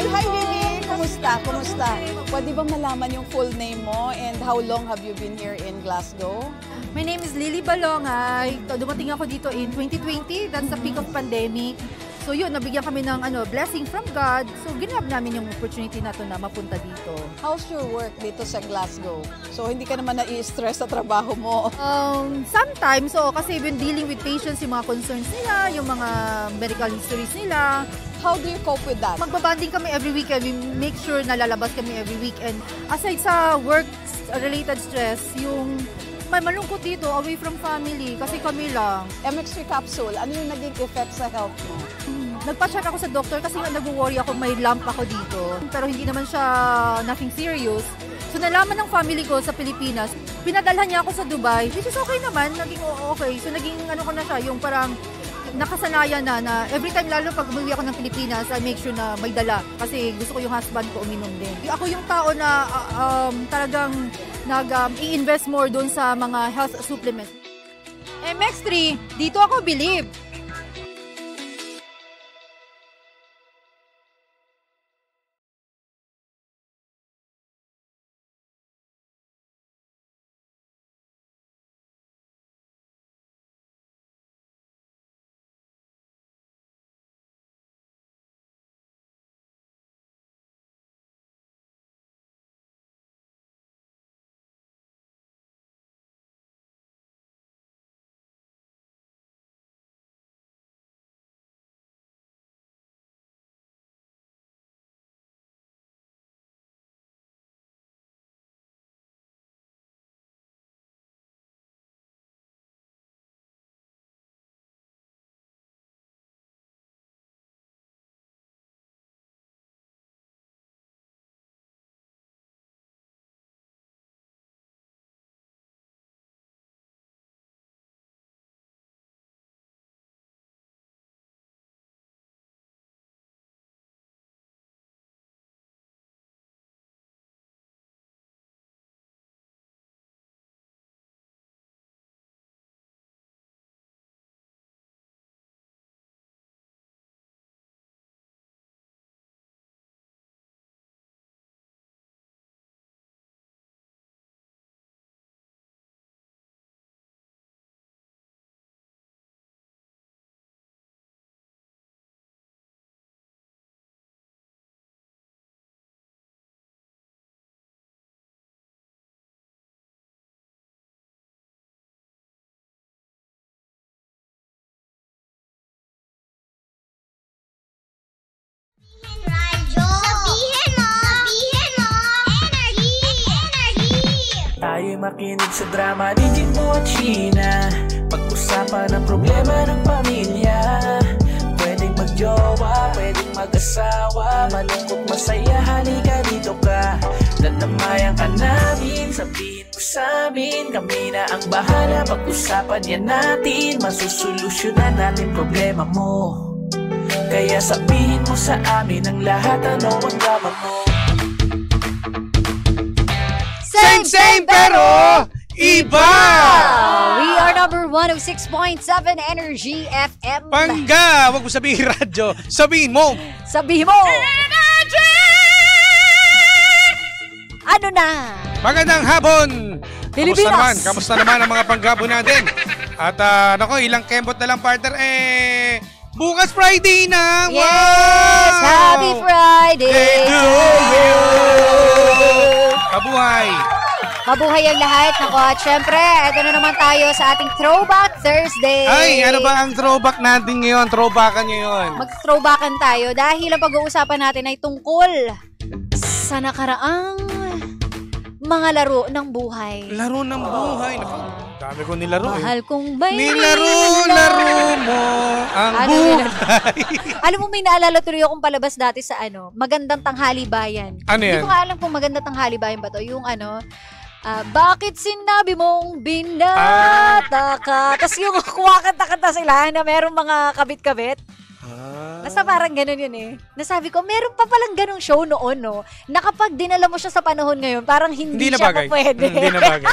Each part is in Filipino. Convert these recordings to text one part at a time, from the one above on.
Hi, Lily! Kumusta? Kumusta? Pwede bang malaman yung full name mo and how long have you been here in Glasgow? My name is Lily Balongay. Dumating ako dito in 2020. That's the peak of pandemic. So yun, nabigyan kami ng blessing from God. So ginab namin yung opportunity na to na mapunta dito. How's your work dito sa Glasgow? So hindi ka naman nai-stress sa trabaho mo? Sometimes, kasi when dealing with patients, yung mga concerns nila, yung mga medical histories nila. How do you cope with that? Magbabanding kami every weekend. We make sure na lalabas kami every weekend. Aside sa work-related stress, yung may malungkot dito, away from family, kasi kami lang. MX3 capsule, ano yung naging effect sa health mo? Nagpa-check ako sa doktor kasi nag-worry ako, may lump ako dito. Pero hindi naman siya nothing serious. So nalaman ng family ko sa Pilipinas, pinadalhan niya ako sa Dubai, which is okay naman, naging okay. So naging ko na siya, yung parang nakasanayan na every time, lalo pag umuwi ako ng Pilipinas, I make sure na may dala. Kasi gusto ko yung husband ko uminom din. Ako yung tao na talagang i-invest more doon sa mga health supplements. MX3, dito ako believe. Tayo'y makinig sa drama ni Jimbo at Sheena. Pag-usapan ang problema ng pamilya. Pwedeng magjowa, pwedeng mag-asawa. Malungkot, masaya, halika dito ka. Tatamayan ka namin, sabihin mo sa'min. Kami na ang bahala, pag-usapan yan natin. Masusolusyonan natin problema mo. Kaya sabihin mo sa amin ang lahat, ano ang drama mo. Same pero iba! We are number 106.7 Energy FM. Pangga! Huwag mo sabihin radyo. Sabihin mo! Sabihin mo! Energy! Ano na? Magandang hapon! Pilipinas! Kamusta naman ang mga panggabo natin? At ilang kembot na lang, partner. Bukas Friday na! Yes! Wow! Happy Friday! To you! Kabuhay! Mabuhay ang lahat. Naku, at syempre, ito na naman tayo sa ating Throwback Thursday. Ay, ano ba ang throwback natin ngayon? Throwbackan nyo yun. Mag-throwbackan tayo dahil ang pag-uusapan natin ay tungkol sa nakaraang mga laro ng buhay. Laro ng buhay. Dami ko nilaro Mahal kong bay. Nilaro mo ang buhay. Alam mo, may naalala tuloy akong palabas dati sa Magandang Tanghali Bayan. Ano yan? Hindi ko nga alam kung Magandang Tanghali Bayan ba to. Yung bakit sinabi mong binata ka? Tapos yung kumakanta-kanta sila na merong mga kabit-kabit. Basta parang ganun yun eh. Nasabi ko, meron pa palang ganung show noon, no? Na kapag dinala mo siya sa panahon ngayon, parang hindi siya pa pwede. Hindi na bagay.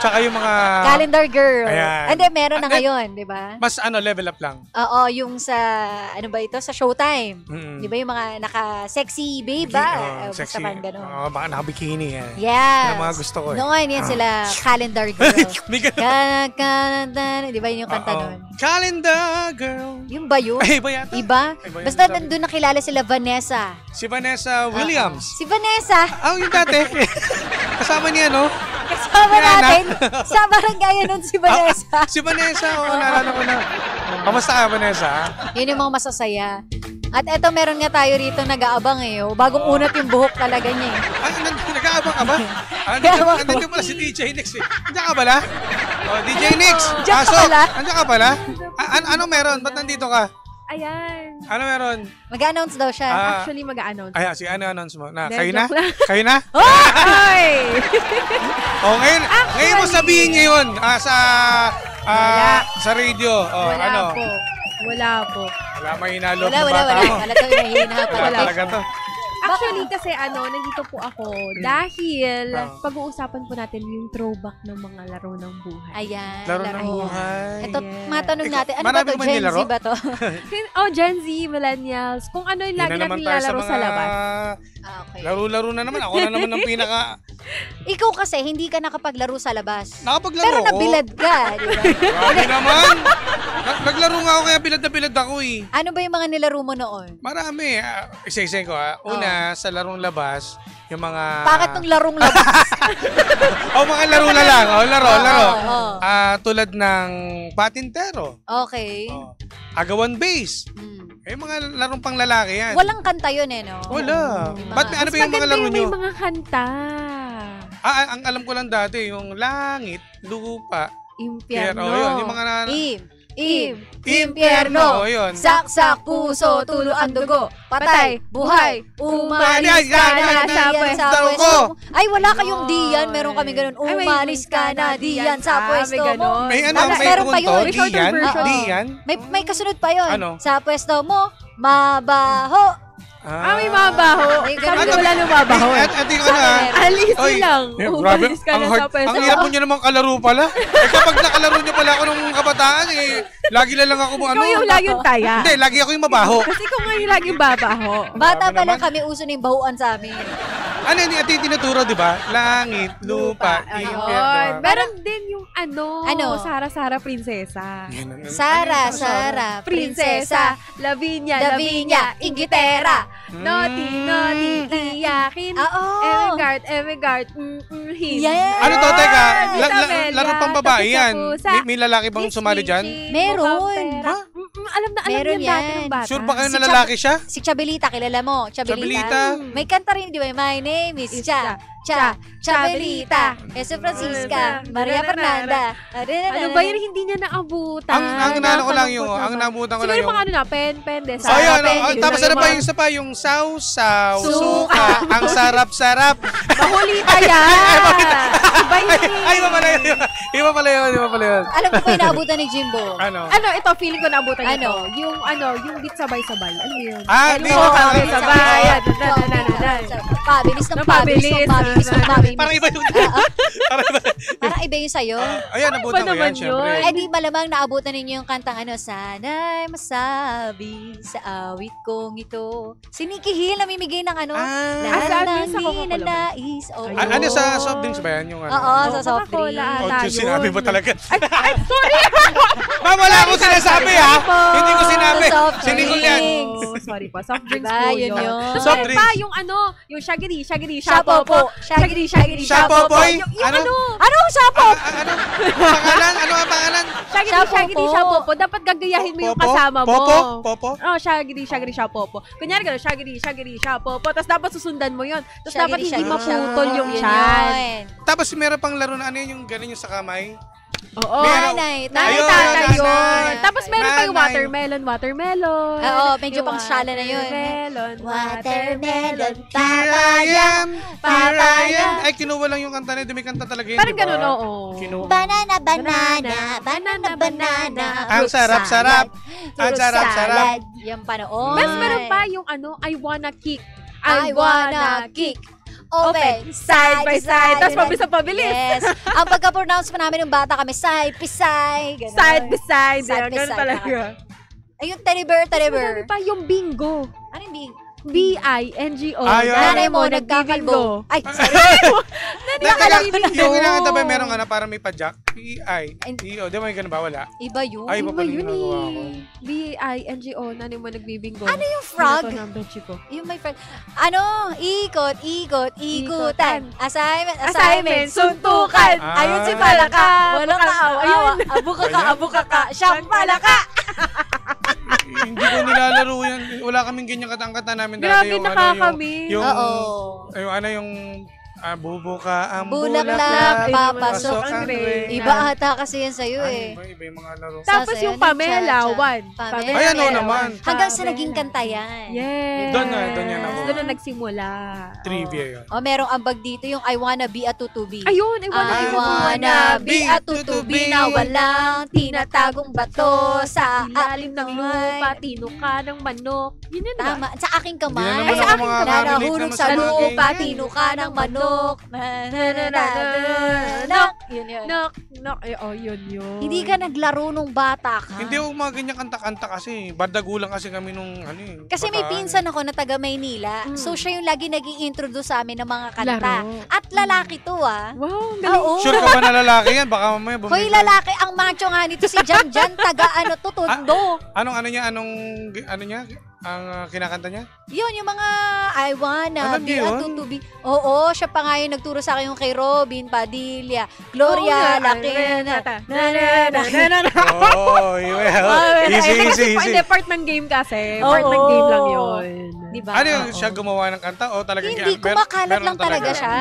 Tsaka yung mga... Calendar Girl. Ayan. And then, meron na ngayon, di ba? Mas level up lang. Oo, yung sa, ano ba ito? Sa Showtime. Mm. Di ba yung mga naka-sexy babe ba? Oh, Basta sexy. parang ganun. Baka naka-bikini yan. Yes. Yung mga gusto ko eh. Noon, yan sila, Calendar Girl. May ganun. Di ba yun yung kanta nun? Calendar Girl. Yung ba yun? Ay, iba yata. Iba? Iba yun, Basta sabi. nandun nakilala sila Vanessa. Si Vanessa Williams. Si Vanessa, Yung dati. Kasama niya, no? kasama Yan, natin. Sa barangay nun si Vanessa. Si Vanessa, naalala ko na. Kamusta ka, Vanessa? Yun yung mga masasaya. At eto, meron nga tayo rito nag-aabang eh. Bagong unat yung buhok talaga niya eh. Nag-aabang ka ba? Nag-aabang ako. Nandiyan pala si DJ Nix eh. Nandiyan ka pala? DJ Nix! Diyan ka Pasok! pala? Nandiyan ka pala? Ano meron? Ba't nandito ka? Ayan. Ano meron? Mag-announce daw siya. Actually, mag-a-announce. Sige, ano announce mo? Hindi, Kayo na? joke lang. Kayo na? Ay! Ngayon mo sabihin ngayon sa radio. Wala po. Wala po. Wala may hinalo Wala, ng wala, bata wala. mo. Wala to, hinahina pa. Wala talaga to. Actually, kasi nandito po ako dahil Ah. pag-uusapan po natin yung throwback ng mga laro ng buhay. Ayan. Laro ng laro. buhay. Ito, Yes. matanong natin. Ano ba Marami to? ka ba Gen Z nilaro? ba to? Gen Z, millennials, kung ano yung lagi Yun na naman natin tayo nilalaro sa labas. Okay. Laro-laro na naman. Ako na naman ang pinaka... Ikaw kasi, hindi ka nakapaglaro sa labas. Nakapaglaro Pero ako. nabilad ka, di ba? Grabe naman. Naglaro nga ako kaya bilad na bilad ako eh. Ano ba yung mga nilaro mo noon? Marami. Isa-isa ko Una, sa larong labas, yung mga... Bakit tong larong labas? mga laro na lang. Laro. Oo. Tulad ng patintero. Okay. Agawan base. Mga larong pang lalaki yan. Walang kanta yun eh, no? Wala. Yung mga- Ba't ano ba yung mga Maganda laro yung nyo? may mga kanta. Ang alam ko lang dati, yung langit, lupa, Impyerno. yun. Yung mga... Impyerno. Yun. Saksak puso, tulo ang dugo. Patay, buhay, umalis Ay, ka na ay, diyan ay, sa ay, pwesto mo. Ay, wala kayong diyan. Meron kami ganun. Ay, may Umalis ka na diyan sa pwesto may mo. ganon. May Meron pa yun. May shorter Diyan? version. Diyan? May kasunod pa yun. Ano? Sa pwesto mo, mabaho. May mabaho. May Sabi ganun. ko wala nung mabaho. Ate ko na. Alis Oy, lang. grabe. Umalis ka na sa pwesto. Ang hirap mo nyo naman kalaro pala. Kapag nakalaro nyo pala ako nung kabataan, lagi na lang ako Ikaw yung laging taya. Hindi, lagi ako yung mabaho. Kasi kung nga yung laging babaho. Bata Grabe pa lang naman. kami, uso na yung bahuan sa amin. Ano yung ate tinuturo, di ba? Langit, lupa, Ayun. impyerno. Meron din yung Ano? Sara Prinsesa. Sara, Prinsesa, Lavinia, Lavinia, Ingitera. Naughty, iyakin. Oo. Emigard, him. Yes. Ano to, teka? Isabella, Laro pang babae tapos sa yan. pusa. May lalaki bang sumali dyan? Meron. Alam na Meron yan dati yan. ng bata. Sure ba kayo Si na lalaki siya? Si Chabelita, kilala mo? Chabelita. May kanta rin, di ba? My name is Chabelita. Jesu Francisca. Maria Fernanda. Ano ba yun? Hindi niya naabutan. Ang naano ko lang yung, ang nabutan ko lang Siguro yung... mga ano na, pen, Oh, yun, Pwede. tapos ano pa yung isa pa, yung sausaw, suka, ang sarap-sarap. Mahulita yan. Iba yun. Ay, iba pala yun. Iba pala yun. Alam ko pa yung naabutan ni Jimbo. Ano? Ito, feeling ko naabutan Ano? ito. Yung beat sabay-sabay. Ano yun? Di Oo, ko kami alam. sabay. Pabilis ng Pabilis. pabilis. Parang iba yung... Parang iba yung sa'yo. Ayan, nabutan ko naman yan, syempre. yun? Eh di malamang naabutan ninyo yung kantang ano, sana'y masabi sa awit kong ito. Si Nikki Hill namimigay ng ano, lahat sa ng amin, sa Coca-Cola ba? ninanais. Oo. Ano sa soft drinks ba yan? Yung ano? Oo, sa soft Coca-Cola drink. Oh, ata Diyos, yun. sinabi mo talaga. Ay, sorry! Ma'am, wala akong sinasabi ha. Hindi ko sinabi. Sa soft Si Nicole yan. drinks. Oh, sorry po. Soft drinks Diba, po yun yun. Tapos Soft meron drinks. pa yung ano, yung shaggy, Shapopo. Shaggy, Shapopoy? Yung ano? Anong shapop? Ano? Pangalan? Ano ang pangalan? Shaggy, Shapopo. Dapat gagayahin mo yung Popo? kasama mo. Popo? Oh, shaggy, Shapopo. Kunyari gano'n, shaggy, Shapopo. Tapos dapat susundan mo yun. Tapos dapat hindi maputol yung chan. Tapos meron pang laro na ano yun, yung gano'n yung sa kamay. Oo. Meron. Nanay, Ayun, Tatay yun. nanay. Tapos meron pa yung Nanay. watermelon. Oo, medyo Yung pang shala na yun. Watermelon. Here I am, here I am. Papaya. Ay, kinuha lang yung kanta na yun. May kanta talaga yun, Parang di ba? ganun, oo. Kinuha. Banana. Ang sarap-sarap. Ang sarap-sarap. Yan pa noon. Mas meron pa yung ano, I wanna kick. I wanna kick. open. Side by side. Tapos pabilis. Yes. Ang pagka-pronounce pa namin ng bata kami, side pisay. Side by side. Side by Ganun side talaga. Ayun, teddy bear. Marami pa yung bingo. Ano yung bingo? B-I-N-G-O. Ayun. Nanay mo, nagkakalbo. Ay, sorry. Yung kinakanta ba meron ka na parang may pa-jack? P-I-E-O. Di ba yung ganun ba? Wala? Iba yun. Ay, iba Iba pala yun yung ginagawa ko. B-I-N-G-O. Nanay mo nagbibingo. Ano yung frog? Ito ng bedsheet ko. Yung may frog. Ano? Ikot, ikutan. Assignment, suntukan. Ayun si Ah. Palaka. Walang kaawa. Ayun. Abu ka. Siyang Palaka. Hindi ko nilalaro yan. Wala kaming ganyan katang-kata namin dati. Grabe, Yung nakakamiss. Yung, Oo. yung bubuka ang Bulaklak, papasok ang rain. Iba ata kasi yan sa'yo eh. Iba yung mga laro. Tapos Sasayaw yung ng Pamela, cha-cha. one. Pamela. Ay, ano naman. Hanggang sa naging kanta yan. Yes. Doon yan ako. Doon na nagsimula. Trivia yun. O, merong ambag dito yung I wanna be a tutubi. Ayun, I wanna be a tutubi na walang tinatagong bato sa ilalim ng lupa, tinuka ng manok. Yun yun ba? Tama. Sa aking kamay. Hindi na naman Sa ako aking mga kamay. relate Nahulog naman sa sa mga lupa, ganyan. tinuka ng manok. Nak. Yun yun. Knock. Yun. Hindi ka naglaro nung bata ka. Hindi ako mga ganyan kanta-kanta kasi. Bardagulang kasi kami nung ano eh. Kasi may baka- pinsan ako na taga Maynila. So siya yung lagi nag-i-introduce sa amin ng mga kanta. Laro. At lalaki to ah. Wow, ang galing. Oo. Sure ka ba na lalaki yan? Baka mamaya bumili. Hoy lalaki, ang macho nga nito si Jan taga Tondo. Anong ano niya? Ano niya? Ang kinakanta niya? Yun, yung mga I wanna Alam be niyo a yun? tutubi. Oo, siya pa nga yung nagturo sa akin yung kay Robin Padilla. Gloria, Lakena. Oh, well. Easy. Hindi, part ng game kasi. Oo. Part ng game lang yun. Diba? Ano yung siya gumawa ng kanta o talagang Hindi, kumakalat lang talaga siya.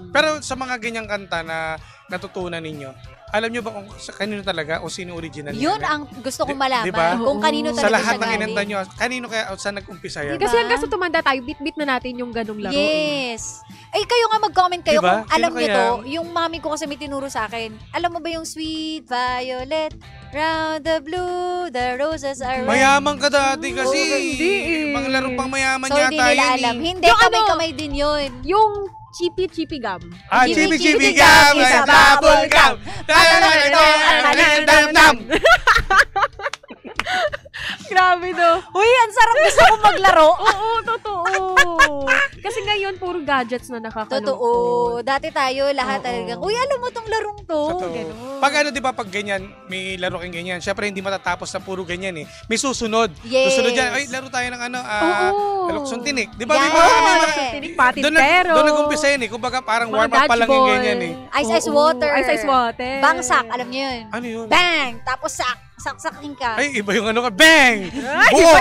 Pero sa mga ganyang kanta na natutunan ninyo, alam nyo ba kung sa kanino talaga o sino original Yun niya? ang gusto kong malaman. Diba? Kung kanino Sa talaga lahat siya ng galing. inanta nyo, kanino kaya o saan nag-umpisa yan? Diba? Kasi hanggang sa tumanda tayo, bit-bit na natin yung ganong laro. Yes. Ay, kayo nga mag-comment kayo Diba? kung alam Sino nyo kaya? to. Yung mami ko kasi may tinuro sa akin. Alam mo ba yung Sweet Violet, round the blue, the roses are red. Mayaman ka dati kasi. Oo, hindi eh. Mga laro pang mayaman So, yata hindi nila yan alam. eh. Hindi, Yung kamay-kamay din yun. Yung chippy gum. Chibi Chibi gum gum, is a bubble gum. Grabe no. Uy, ang sarap gusto kong maglaro. Oo, totoo. Kasi ngayon, puro gadgets na nakakalungkot. Totoo. Dati tayo, lahat Oo. talaga. Uy, alam mo tong larong to. Totoo. Ganun. Pag ano, di ba, pag ganyan, may laro kang ganyan, syempre hindi matatapos na puro ganyan eh. May susunod. Yes. Susunod yan, ay, laro tayo ng ano, Oo. Luksong Tinik. Di ba, Yes. may mga, Tinik doon patintero. nag-umpisa yun eh. Kumbaga parang Mga warm up pa lang yung dodgeball. ganyan eh. Ice water. Ice water. Bangsak, alam niyo yun. Ano yun? Bang! Tapos saksakin ka. Ay, iba yung ano ka. Bang! Ay, Buo!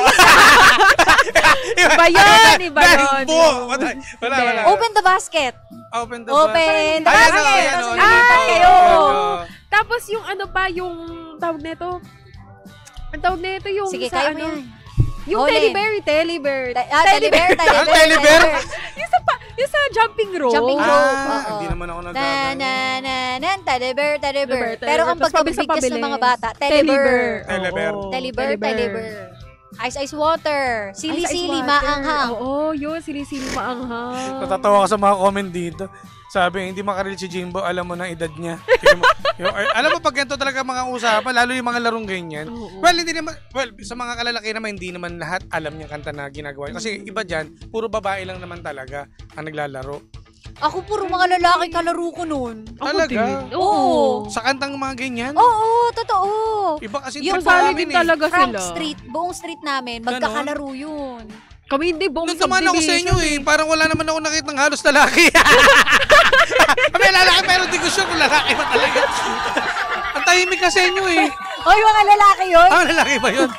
Iba yun, iba Bang! yun. Buo! Wala. Open the basket. Open the Open the Ayan, basket. ayan, Tapos oh, lilipat yun. kayo. Oo. Tapos yung ano pa, yung tawag nito. Ang tawag nito yung Sige, sa kaya mo ano. yan. Yung Olin. telebear. Telebear. Ang telebear? Yung sa jumping rope. Jumping rope. Oo. Hindi naman ako Na, nagagano. telebear. Telebear. Pero ang Tapos pagkabigkas pabilis. ng mga bata, telebear. Telebear. Oo. Telebear. Ice water. Sili-sili, Ice water. maanghang. Oo, yun. Sili-sili maanghang. Natatawa ka sa mga comment dito. Sabi, hindi makarelate si Jimbo, alam mo na edad niya. Alam mo, pag ganito talaga mga usapan, lalo yung mga larong ganyan. Oo. Well, sa mga kalalaki naman, hindi naman lahat alam yung kanta na ginagawa. Kasi iba dyan, puro babae lang naman talaga ang naglalaro. Ako puro mga lalaki kalaro ko noon. Talaga? Oo. Sa kantang mga ganyan? Oo, totoo. Iba kasi Yung trip Sali namin din eh. talaga Frank sila. Street, buong street namin, magkakalaro yun. Kami hindi, buong Nung naman ako sa inyo subdivision eh. Parang wala naman ako nakita ng halos lalaki. Kami lalaki pero di ko sure kung lalaki ba talaga. Ang tahimik ka sa inyo eh. Hoy, mga lalaki yun. Lalaki ba yun?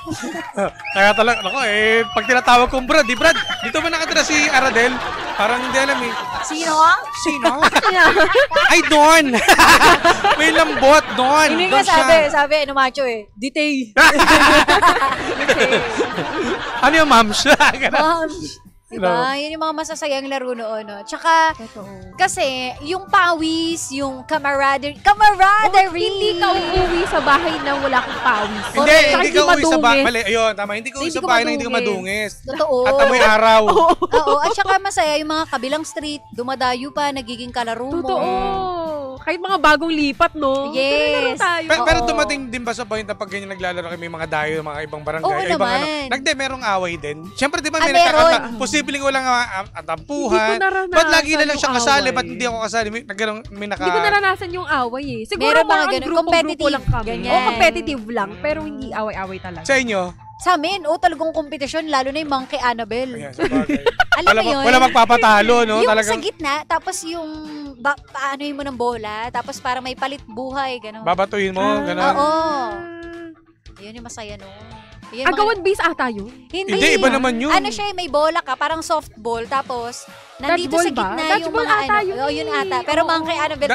Kaya talaga, ako eh, pag tinatawag kong Brad, Brad, dito ba nakatira si Aradel? Parang hindi alam eh. Sino? Sino? Ay, Don! May lambot, Don! Hindi Don nga sabi, ano macho eh. Ditay. Ano yung ma'am siya? Ma'am. Diba? Yun yung mga masasayang laro noon. No? Tsaka, kasi, yung pawis, yung camaraderie. Hindi ka uuwi sa bahay na wala kang pawis. Hindi ka uuwi sa bahay. Mali, ayun, tama. Hindi ka uuwi sa bahay na hindi ka madungis. Totoo. At amoy araw. Oo, at saka masaya yung mga kabilang street, dumadayo pa, nagiging kalaro mo. Totoo. Kahit mga bagong lipat, no? Yes. Tayo. Pero dumating din ba sa point na pag ganyan naglalaro kami mga dayo, mga ibang barangay, Oo ibang naman. merong away din. Siyempre, di ba may Meron. nagkakata, posibleng walang atampuhan. Hindi ko naranasan Ba't lagi na lang yung siya kasali? away. Ba't hindi ako kasali? May Hindi ko naranasan yung away eh. Siguro Meron mga mga ganun, grupo-grupo competitive, lang kami. ganyan. O competitive lang, pero hindi away-away talaga. Sa inyo? Sa amin, talagang kompetisyon, lalo na yung Monkey Annabelle. Ayan, sa bagay. Alam mo yun? Wala magpapatalo, no? Yung Talagang sa gitna, tapos yung paanohin mo ng bola, tapos para may palit buhay, gano'n. babatuhin mo, gano'n. Oo. Yun yung masaya no. Yun mga- Agawan base ata yun? Hindi, iba naman yun. Ano siya, may bola ka, parang softball, tapos nandito Dodgeball sa ba? gitna yung Dodgeball mga ata yun yun eh. ata. Pero Oo. Monkey Annabelle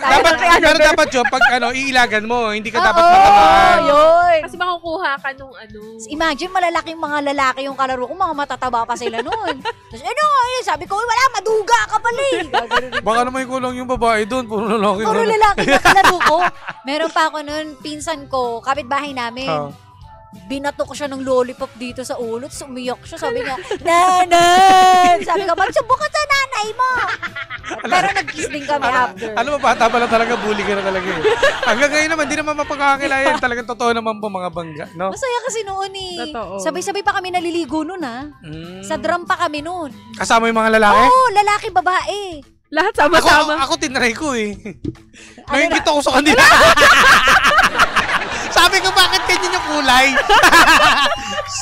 Pero dapat yun, pag iilagan mo, hindi ka dapat Oo, matamaan. yun. Kasi makukuha ka nung Imagine, malalaking mga lalaki yung kalaro ko, mga matataba pa sila noon. Tapos, sabi ko, wala, maduga ka pala eh. Gagano'n. Baka naman kulang yung babae doon, puro lalaki. Puro lalaki na kalaro ko. Meron pa ako noon, pinsan ko, kapitbahay namin. Binato ko siya ng lollipop dito sa ulo, tapos umiyak siya. Sabi niya, nanay! Sabi ko, magsubok ka sa nanay mo! Pero nag-kiss din kami after. Alam mo, bata pala talaga, bully ka na talaga eh. Hanggang ngayon naman, di naman mapagkakakilayan. Talagang totoo naman po mga bangga, no? Masaya kasi noon eh. Totoo. Sabay-sabay pa kami naliligo noon Sa drum pa kami noon. Kasama yung mga lalaki? Oo, lalaki, babae. lahat sama-sama. Ako tinry ko eh. Naingit ako sa kanila. Sabi ko, bakit ganyan yung kulay?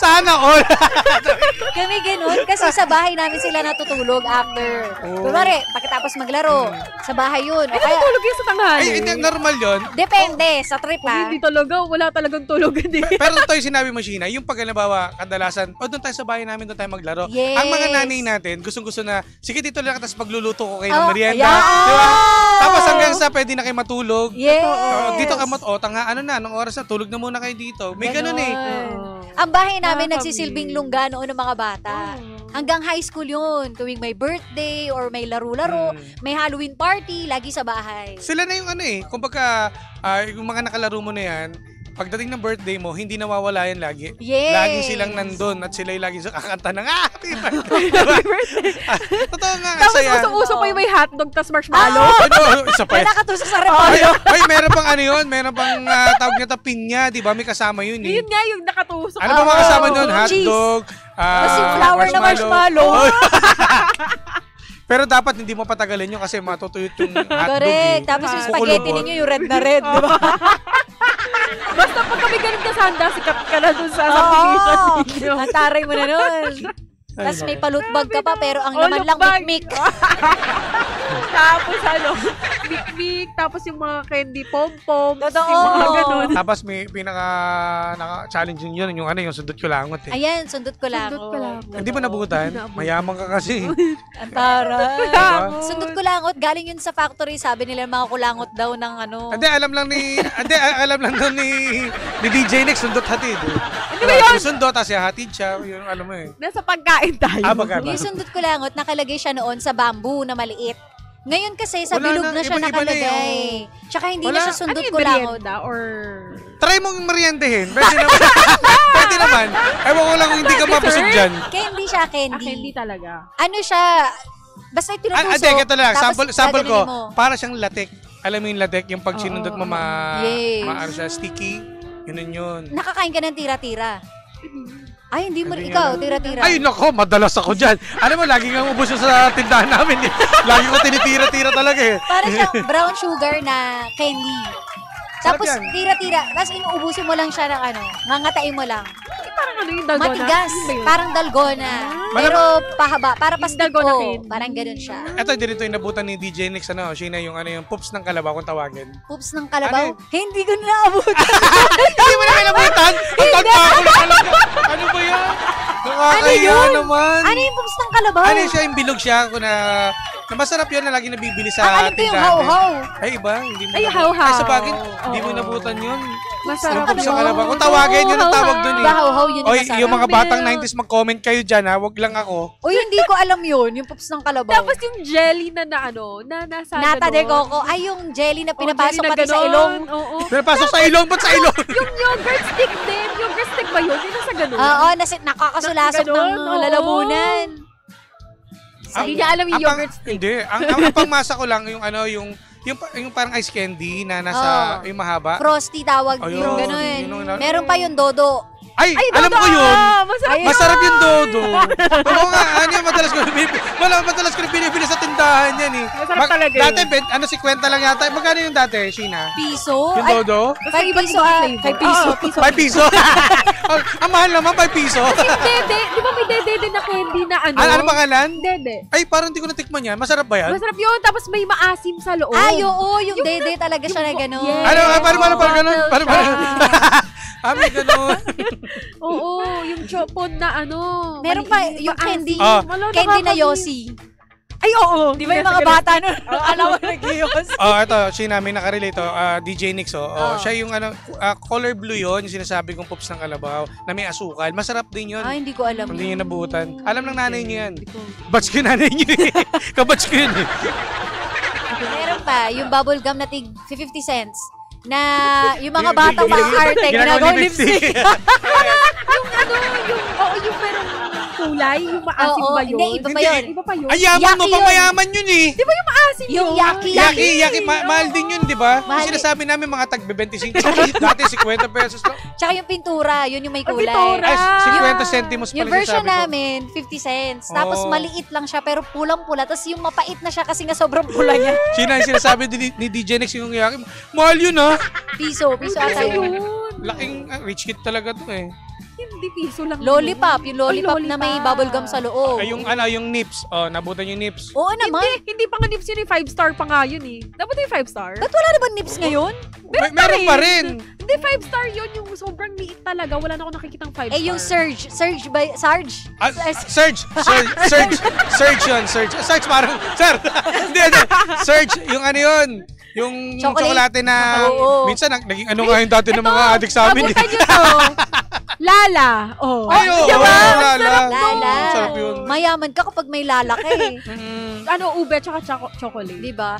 Sana all. Kami ganun, kasi sa bahay namin sila natutulog after. Kunwari, pagkatapos maglaro, sa bahay yun. O Ay, kaya, natutulog yun sa tanghali. Ay, hindi, normal yun. depende, sa trip Hindi talaga, wala talagang tulugan din. Pero ito yung sinabi mo, Sheena, yung pag halimbawa, kadalasan, doon tayo sa bahay namin, doon tayo maglaro. Yes. Ang mga nanay natin, gustong-gusto na, sige dito lang, tapos magluluto ko kayo ng Oh, merienda. ayan. Di ba? Tapos hanggang sa pwede na kayo matulog. Yes. Dito ka ano na, anong oras na, tulog na muna kayo dito. May ganun eh. Ang bahay namin Mga nagsisilbing kami. lungga noon ng mga bata. Hanggang high school yun. Tuwing may birthday or may laro-laro, may Halloween party, lagi sa bahay. Sila na yung ano eh, kumbaga, yung mga nakalaro mo na yan, pagdating ng birthday mo, hindi nawawala yan lagi. Yes. Lagi silang nandun at sila yung lagi sa kakanta ng happy birthday. Totoo nga, ang Tapos saya. uso-uso pa yung may hotdog tas marshmallow. Ano, isa pa May yun. nakatusok sa repolyo. Ay, meron pang ano yun, meron pang tawag nito pinya, di ba? May kasama yun eh. Yun nga yung nakatusok. Ano ba mga kasama doon? cheese. Hotdog, Tapos yung flour na marshmallow. Oh. Pero dapat hindi mo patagalin yun kasi matutuyot yung hotdog Correct. eh. Tapos yung Kukulubot. spaghetti ninyo, yung red na red, di ba? Basta pag kami ganun kasanda, sikat ka na dun sa Oo. subdivision ninyo. Ang taray mo na nun. Tapos may palutbag ka pa, pero ang laman lang lukbag. mikmik. Tapos mikmik, tapos yung mga candy pom-pom, Totoo. yung mga ganun. Tapos may naka-challenge yun, yung ano, yung sundot ko langot eh. Ayan, sundot ko lang. Sundot ko lang. Hindi mo nabutan? Mayaman ka kasi. Ang taray. Diba? Sundot kulangot, galing yun sa factory. Sabi nila mga kulangot daw ng ano. Hindi, alam lang daw ni DJ Next, sundot hatid. Hindi ba yun? Yung sundot, tapos hatid siya, yung alam mo eh. Nasa pagkain tayo. Magkano? Yung sundot kulangot, nakalagay siya noon sa bamboo na maliit. Ngayon kasi sa Wala bilog na, na siya iba-iba na nakalagay. Tsaka hindi Wala. na siya Ano sundot yung kulangot. merienda or... Try mong meriendahin. Pwede naman. Pwede naman. Ewan ko lang kung hindi ka mapusog dyan. Candy siya, candy. Candy talaga. Ano siya, basta itinutusok. Hindi, ganito lang. tapos Sample ko, gaganunin mo. para siyang latek. Alam mo yung latek, yung pag sinundot mo Yes. maano siya, sticky. Yun yun. Nakakain ka ng tira-tira. Ay, hindi mo, Hindi ikaw, yun. tira-tira. Ay, nako, madalas ako dyan. Alam mo, lagi kang ubos yun sa tindahan namin. Eh. Lagi ko tinitira-tira talaga eh. Para siyang brown sugar na candy. Sarap Tapos yan. tira-tira. Tapos inuubusin mo lang siya ng ano, ngangatain mo lang. Parang ano yung dalgona? Matigas. Yun ba yun? Parang dalgona. Pero pahaba. Para Yung pastiko. dalgona candy. Parang ganun siya. Ito, dito yung nabutan ni DJ Nix, ano, Sheena, yung ano yung poops ng kalabaw kung tawagin. Poops ng kalabaw. Ano yun? Hindi ko naabot. Hindi mo na kailabutan? Ang tagpa ko na talaga. Ano ba yan? Nakakaya naman. Ano yung poops ng kalabaw? Ano siya, yung bilog siya, kung na masarap yun na lagi nabibili Ang sa alam ko yung tindahan. how-how. Ay, iba. Hindi mo Ay, nabutan. how-how. Ay, sa bagay, hindi mo Oo. nabutan yun. Masarap Ang pups ng yun. kalabaw. Kung tawagin, yun ang tawag dun eh. Bahaw-haw yun Oy, masarap. yung mga batang 90s, mag-comment kayo dyan ha. Wag lang ako. Uy, hindi ko alam yun, yung pups ng kalabaw. Tapos yung jelly na nasa Nata de ganon. coco. Ay, yung jelly na Oh, pinapasok jelly na pati sa ganon. ilong. Oo. Pinapasok sa ilong, ba't sa ilong? Yung yogurt stick din. Yogurt stick ba yun? Yung nasa ganon. Oo, nakakasulasok ng Ganon, oo. lalamunan. Hindi niya alam yung yogurt stick. Hindi. Ang pangmasa ko lang, yung ano, yung parang ice candy na nasa, yung mahaba. Frosty tawag Ayun, yung ganun. yun ang- Meron pa yung dodo. Ay, alam ko yun. Masarap Masarap yung dodo. Oo nga, ano yung madalas ko binibili sa tindahan yan eh. Masarap talaga yun. Dati, 50 lang yata. Magkano yung dati, Sheena? Piso. Yung Ay, dodo? 5 piso. 5 piso. 5 piso. Ang mahal naman, 5 piso. Dede. Di ba may dede na candy na ano? Ano pangalan? Dede. Ay, parang hindi ko natikman yan. Masarap ba yan? Masarap yun. Tapos may maasim sa loob. Ay, oo, yung dede talaga siya na gano'n. Yes. Ano, parang ganun. Parang may ganun. Oo, yung chopon na ano. Meron pa maliit, yung maasim. candy. Ah. Candy na Yossi. Ay, oo. Di ba yung mga bata nun? Alam mo, nag-Yos. Ito, Sheena, may nakarelate. DJ Nix. Siya yung color blue yun, yung sinasabi kong pups ng kalabaw, na may asukal. Masarap din yun. Ay, hindi ko alam. Hindi niya nabutan. Alam ng nanay niyo yan. Batch ko yung nanay niyo eh. Kabatch ko yun eh. Meron pa, yung bubble gum na tig 50 cents. Na yung mga bata pa ang arte, ginagawa lipstick. Yung merong kulay, yung maasim Oo, ba yun? hindi, iba pa yun. Iba pa yun. Ay, yaman mo, Yaki yun. pamayaman yun eh. Di ba yung maasim yun? Yung yaki. Yaki, mahal din yun, di ba? Mahal Yung sinasabi namin mga tag 25. Dati 50 pesos lang. Tsaka yung pintura, yun yung may kulay. pintura. Ay, 50 centimos Yung pala version sinasabi ko. namin, 50 cents. Tapos Oo. maliit lang siya, pero pulang-pula. Tapos yung mapait na siya kasi nga sobrang pula niya. Sina yung sinasabi ni DJ Nex yung yaki. Mahal yun ha. Piso ata yun. Laking rich kid talaga to eh. Hindi piso lang. Lollipop, yung lollipop Ay, na may bubble gum sa loob. Ay, yung nips. Nabutan yung nips. Oo naman. Hindi pa nga nips yun, 5 star pa nga yun eh. Dapat yung 5 star. Ba't wala na ba nips ngayon? Meron pa rin. Hindi, 5 star yun. Yung sobrang liit talaga. Wala na ako nakikitang 5 star. Eh, yung Surge. Surge by Sarge? Surge yun. Surge parang, sir. Hindi. Surge, yung ano yun. Yung Chocolate. tsokolate na, Oo. minsan naging ano nga yung dati ng mga adik sa amin. Abutan nyo to. Lala. Oh. Ay, oo, Diba? lala. Lala. Sarap yun. Mayaman ka kapag may lalak eh. Ano, ube tsaka chocolate. Di ba?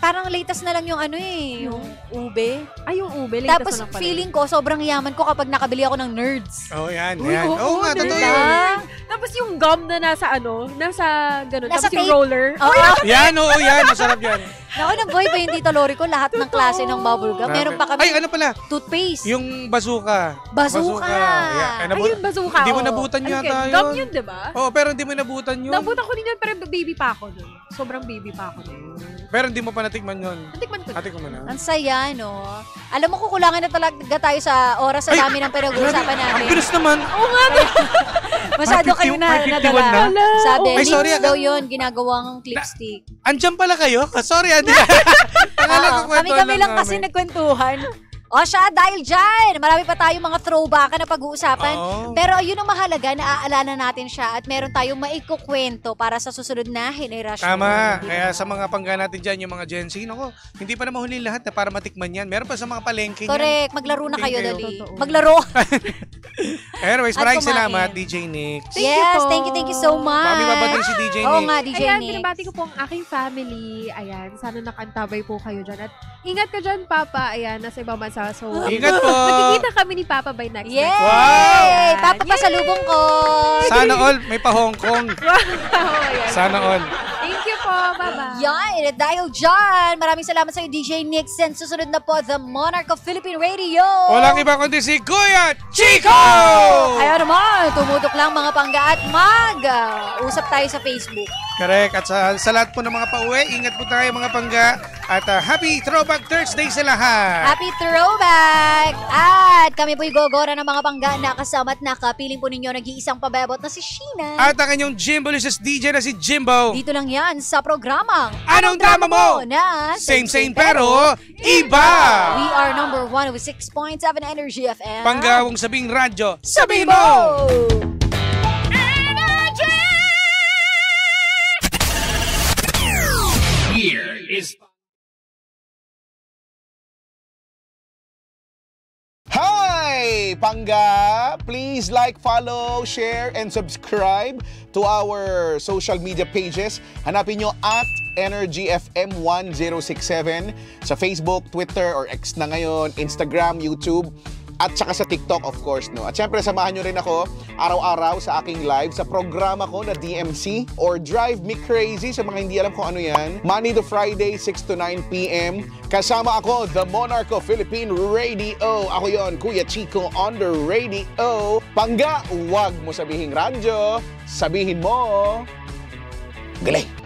Parang latest na lang yung ano eh, yung ube. Ay, yung ube. Latest Tapos na lang pala. feeling ko, sobrang yaman ko kapag nakabili ako ng Nerds. Oh, yan. Uy, oo, Oo nga, totoo diba? yun. Tapos yung gum na nasa ganun. Nasa Tapos yung tape. roller. Oo. Yan, oo, yan. Masarap yan. Naku, nabuhay pa yung Tito Lori ko, lahat ng klase ng bubble gum. Meron pa kami Ay, ano pala? toothpaste. Yung bazooka. Bazooka. Yeah. Ay, yung bazooka. Hindi mo oo. nabutan Ano yata yun? Gum yun. yun, diba? Oo, pero hindi mo nabutan yun. Nabutan ko din yun, pero baby pa ako nun. Sobrang baby pa ako nun. Pero hindi mo pa natikman yun. Natikman ko. Ate ko man Ang saya, no? Alam mo, kukulangan na talaga tayo sa oras sa dami ng pinag-uusapan Ang namin. bilis naman. Oo nga, Masyado kayo May 51 nadala. na? Sabi, Ay, sorry, lips daw yun, ginagawang clipstick. Andyan pala kayo? Sorry, Adi. Oo, kami lang kasi nagkwentuhan. O siya, dahil dyan, marami pa tayong mga throwback na pag-uusapan. Oo. Pero yun ang mahalaga, naaalala natin siya at meron tayong maikukwento para sa susunod na henerasyon. Tama. Kaya sa mga pangga natin dyan, yung mga Gen Z, nako, hindi pa na mahuli lahat na para matikman yan. Meron pa sa mga palengke niyan. Correct. Maglaro na kayo, Thank you. dali. Totoo. Maglaro. Anyways, At maraming kumain. salamat, DJ Nix. Yes, po. thank you so much. Mami, babati si DJ Oo Nix. nga, DJ Ayan, Nick. binabati ko po ang aking family. Ayan, sana nakantabay po kayo dyan. At ingat ka dyan, Papa. Ayan, nasa ibang bansa. So, Ingat po. magkikita kami ni Papa by next Yay! week. Wow! Papa, pasalubong ko. Sana all, may pa Hong Kong. Ayan. Sana all. Thank you po. Bye-bye. Yan, at dahil dyan, maraming salamat sa iyo, DJ Nixon. Susunod na po, The Monarch of Philippine Radio. Walang iba kundi si Kuya Chico! Kaya naman, tumutok lang mga pangga at usap tayo sa Facebook. Correct. At sa lahat po ng mga pauwi, ingat po tayo mga pangga. At happy Throwback Thursday sa lahat. Happy Throwback! At kami po'y gogora ng mga pangga na kasama at nakapiling po ninyo nag-iisang pabebot na si Sheena. At ang inyong Jimbolicious DJ na si Jimbo. Dito lang yan sa programang Anong Drama Mo? Na Same pero iba! We are number 106.7 Energy FM. Panggawang sabing radyo. Sabihin Sabihin mo! mo! Here is Pangga. Please like, follow, share, and subscribe to our social media pages. Hanapin nyo at EnergyFM1067 sa Facebook, Twitter, or X na ngayon, Instagram, YouTube, at saka sa TikTok, of course, no? At syempre, samahan nyo rin ako araw-araw sa aking live sa programa ko na DMC or Drive Me Crazy sa mga hindi alam kung ano yan. Monday to Friday, 6 to 9 p.m. Kasama ako, The Monarch of Philippine Radio. Ako yon, Kuya Chico on the radio. Pangga, huwag mo sabihin radyo. Sabihin mo, galing!